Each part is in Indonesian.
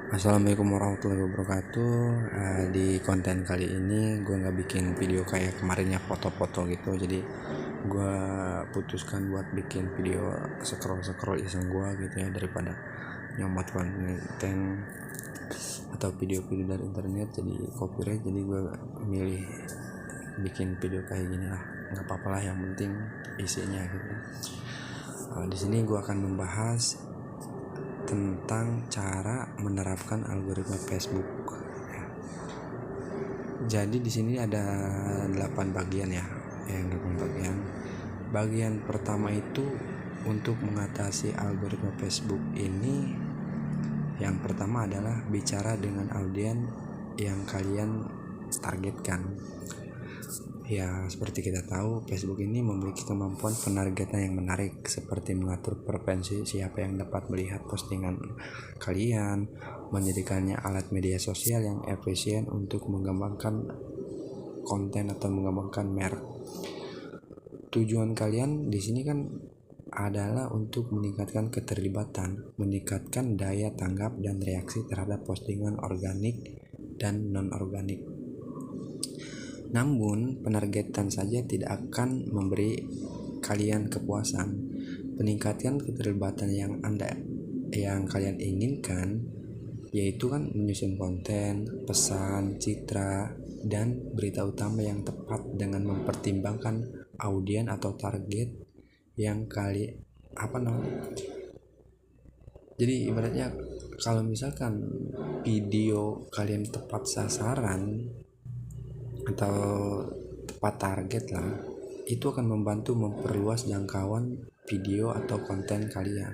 Assalamualaikum warahmatullahi wabarakatuh. Di konten kali ini gue nggak bikin video kayak kemarinnya foto-foto gitu. Jadi gue putuskan buat bikin video scroll iseng gue gitu ya, daripada nyomot konten atau video-video dari internet jadi copyright. Jadi gue milih bikin video kayak gini lah, nggak apa-apa lah, yang penting isinya gitu. Di sini gue akan membahas tentang cara menerapkan algoritma Facebook. Jadi di sini ada 8 bagian ya, 8 bagian. Bagian pertama itu untuk mengatasi algoritma Facebook ini, yang pertama adalah bicara dengan audiens yang kalian targetkan. Ya, seperti kita tahu, Facebook ini memiliki kemampuan penargetan yang menarik, seperti mengatur preferensi siapa yang dapat melihat postingan kalian, menjadikannya alat media sosial yang efisien untuk mengembangkan konten atau mengembangkan merek. Tujuan kalian di sini kan adalah untuk meningkatkan keterlibatan, meningkatkan daya tanggap dan reaksi terhadap postingan organik dan non-organik. Namun, penargetan saja tidak akan memberi kalian kepuasan. Peningkatan keterlibatan yang kalian inginkan yaitu kan menyusun konten, pesan, citra, dan berita utama yang tepat dengan mempertimbangkan audiens atau target yang jadi ibaratnya kalau misalkan video kalian tepat sasaran atau tepat target lah, itu akan membantu memperluas jangkauan video atau konten kalian.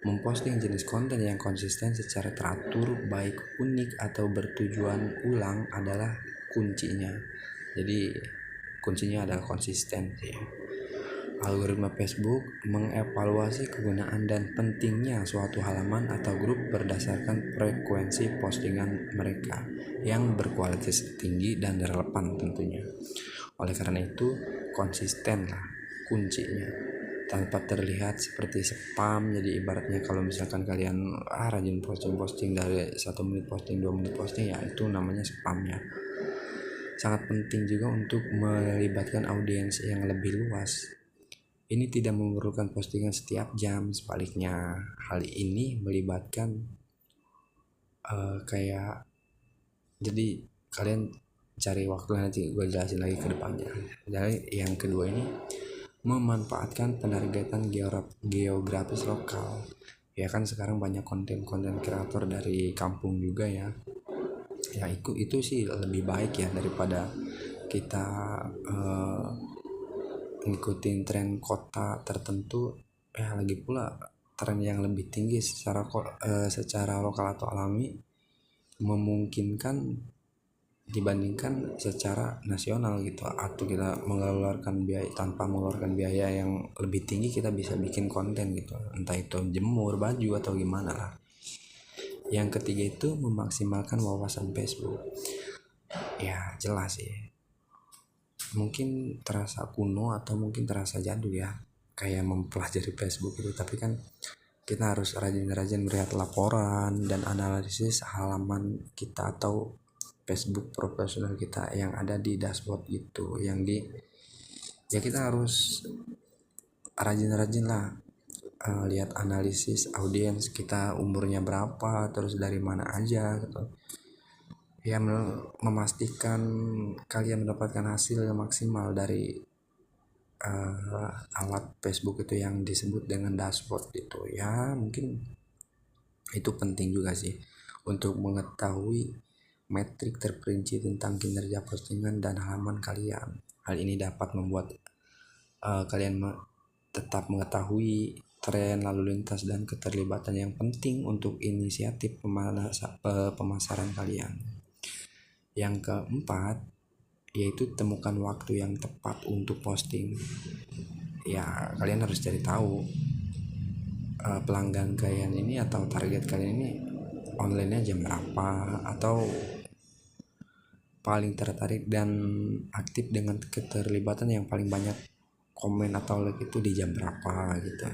Memposting jenis konten yang konsisten secara teratur, baik unik atau bertujuan ulang adalah kuncinya. Jadi kuncinya adalah konsistensi. Algoritma Facebook mengevaluasi kegunaan dan pentingnya suatu halaman atau grup berdasarkan frekuensi postingan mereka yang berkualitas tinggi dan relevan tentunya. Oleh karena itu, konsistenlah kuncinya, tanpa terlihat seperti spam. Jadi ibaratnya kalau misalkan kalian rajin posting dari 1 menit posting, 2 menit posting, ya itu namanya spam ya. Sangat penting juga untuk melibatkan audiens yang lebih luas. Ini tidak memerlukan postingan setiap jam, sebaliknya hal ini melibatkan jadi kalian cari waktu, nanti gue jelasin lagi ke depannya. Jadi yang kedua ini memanfaatkan penargetan geografis lokal. Ya kan sekarang banyak konten kreator dari kampung juga ya. Ya itu sih lebih baik ya daripada kita ngikutin tren kota tertentu. Lagi pula tren yang lebih tinggi secara lokal atau alami memungkinkan dibandingkan secara nasional gitu, atau kita mengeluarkan biaya, tanpa mengeluarkan biaya yang lebih tinggi kita bisa bikin konten gitu, entah itu jemur baju atau gimana lah. Yang ketiga itu memaksimalkan wawasan Facebook. Ya jelas sih, mungkin terasa kuno atau mungkin terasa jadul ya, kayak mempelajari Facebook itu, tapi kan kita harus rajin-rajin melihat laporan dan analisis halaman kita atau Facebook profesional kita yang ada di dashboard itu, kita harus rajin-rajin lah lihat analisis audiens kita, umurnya berapa, terus dari mana aja gitu. Ya memastikan kalian mendapatkan hasil yang maksimal dari alat Facebook itu yang disebut dengan dashboard itu. Ya mungkin itu penting juga sih untuk mengetahui metrik terperinci tentang kinerja postingan dan halaman kalian. Hal ini dapat membuat kalian tetap mengetahui tren lalu lintas dan keterlibatan yang penting untuk inisiatif pemasaran kalian. Yang keempat yaitu temukan waktu yang tepat untuk posting. Ya kalian harus cari tahu pelanggan kalian ini atau target kalian ini online-nya jam berapa, atau paling tertarik dan aktif dengan keterlibatan yang paling banyak komen atau like itu di jam berapa gitu.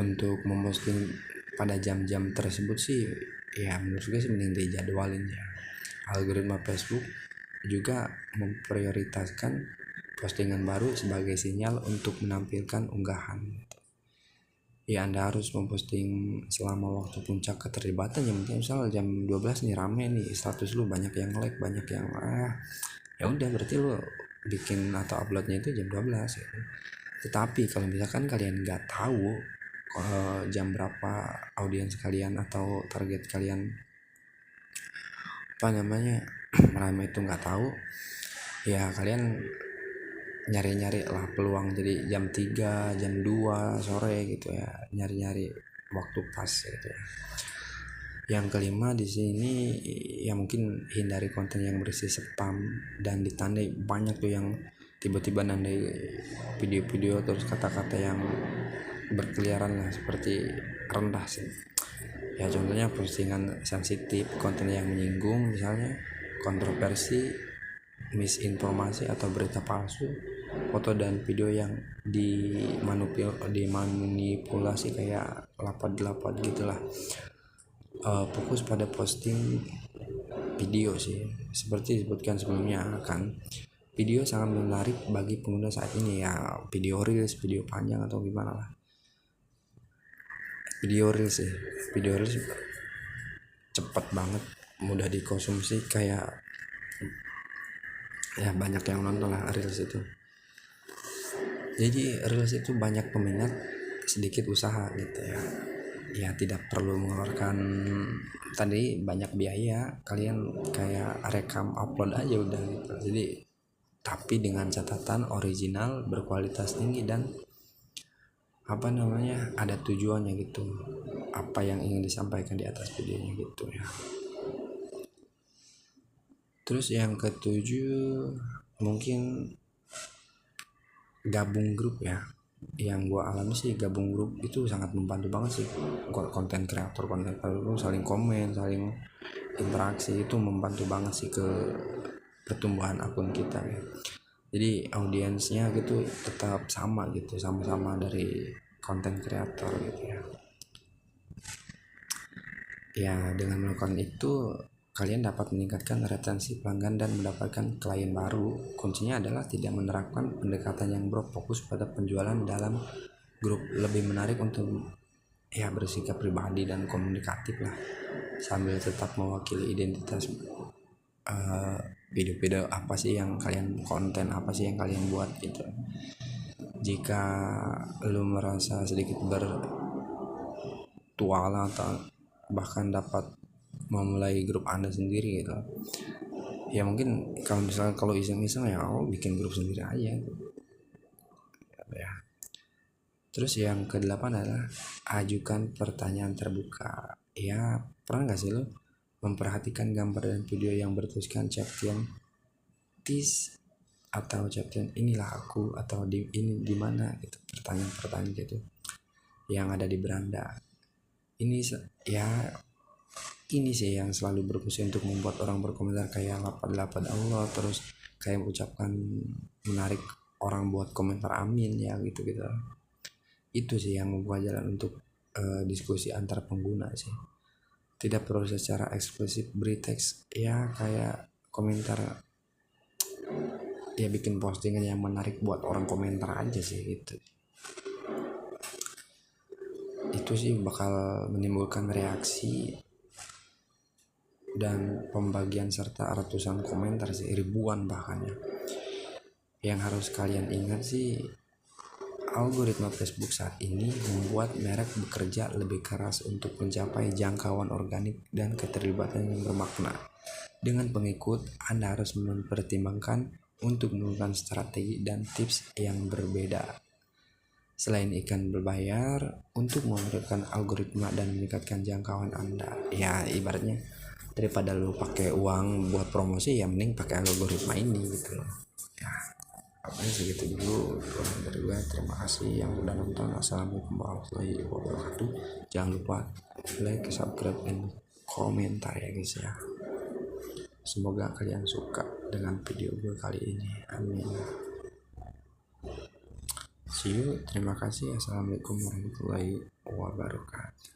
Untuk memposting pada jam-jam tersebut sih ya menurut gue sih mending dijadwalin ya. Algoritma Facebook juga memprioritaskan postingan baru sebagai sinyal untuk menampilkan unggahan. Ya Anda harus memposting selama waktu puncak keterlibatan, yang penting misal jam 12 nih rame nih status lu, banyak yang like, banyak yang ya udah berarti lu bikin atau uploadnya itu jam 12 ya. Tetapi kalau misalkan kalian nggak tahu jam berapa audiens kalian atau target kalian ramai itu nggak tahu, ya kalian nyari-nyari lah peluang jadi jam 3 jam 2 sore gitu ya, nyari-nyari waktu pas gitu ya. Yang kelima di sini ya mungkin hindari konten yang berisi spam dan ditandai banyak tuh yang tiba-tiba nandai video-video terus kata-kata yang berkeliaran lah seperti rendah sih. Ya contohnya postingan sensitif, konten yang menyinggung misalnya kontroversi, misinformasi atau berita palsu, foto dan video yang dimanipulasi kayak lapad-lapad gitulah. Fokus pada posting video sih, seperti disebutkan sebelumnya kan, video sangat menarik bagi pengguna saat ini ya, video reels, video panjang atau gimana lah. Video reels cepat banget, mudah dikonsumsi, kayak ya banyak yang nonton lah reels itu. Jadi reels itu banyak peminat, sedikit usaha gitu ya. Ya tidak perlu mengeluarkan tadi banyak biaya, kalian kayak rekam upload aja udah gitu. Jadi tapi dengan catatan original, berkualitas tinggi, dan ada tujuannya gitu, apa yang ingin disampaikan di atas videonya gitu ya. Terus yang ketujuh mungkin gabung grup ya. Yang gue alami sih gabung grup itu sangat membantu banget sih, konten kreator saling komen, saling interaksi, itu membantu banget sih ke pertumbuhan akun kita ya. Jadi audiensnya gitu tetap sama gitu, sama-sama dari konten kreator gitu ya. Ya dengan melakukan itu kalian dapat meningkatkan retensi pelanggan dan mendapatkan klien baru. Kuncinya adalah tidak menerapkan pendekatan yang berfokus pada penjualan dalam grup, lebih menarik untuk ya bersikap pribadi dan komunikatif lah, sambil tetap mewakili identitas video-video apa sih yang kalian, konten apa sih yang kalian buat gitu. Jika lu merasa sedikit bertualang atau bahkan dapat memulai grup Anda sendiri gitu ya, mungkin kalau iseng-iseng ya bikin grup sendiri aja ya. Terus yang ke-8 adalah ajukan pertanyaan terbuka. Ya pernah nggak sih lo memperhatikan gambar dan video yang bertuliskan caption "tis" atau caption "inilah aku" atau ini di mana gitu, pertanyaan gitu yang ada di beranda ini ya. Ini sih yang selalu berfungsi untuk membuat orang berkomentar kayak lapad-lapad Allah, terus kayak mengucapkan, menarik orang buat komentar amin ya gitu. Itu sih yang membuka jalan untuk diskusi antar pengguna sih. Tidak perlu secara eksplisit beri teks ya, kayak komentar ya, bikin postingan yang menarik buat orang komentar aja sih gitu. Itu sih bakal menimbulkan reaksi dan pembagian serta ratusan komentar sih, ribuan bahkan ya. Yang harus kalian ingat sih, algoritma Facebook saat ini membuat merek bekerja lebih keras untuk mencapai jangkauan organik dan keterlibatan yang bermakna. Dengan pengikut, Anda harus mempertimbangkan untuk menggunakan strategi dan tips yang berbeda. Selain ikan berbayar, untuk memanfaatkan algoritma dan meningkatkan jangkauan Anda. Ya ibaratnya daripada lu pakai uang buat promosi, ya mending pakai algoritma ini gitu loh ya. Apanya segitu dulu dari gue. Terima kasih yang udah nonton. Assalamualaikum warahmatullahi wabarakatuh. Jangan lupa like, subscribe, dan komentar ya guys ya. Semoga kalian suka dengan video gue kali ini, amin. See you, terima kasih. Assalamualaikum warahmatullahi wabarakatuh.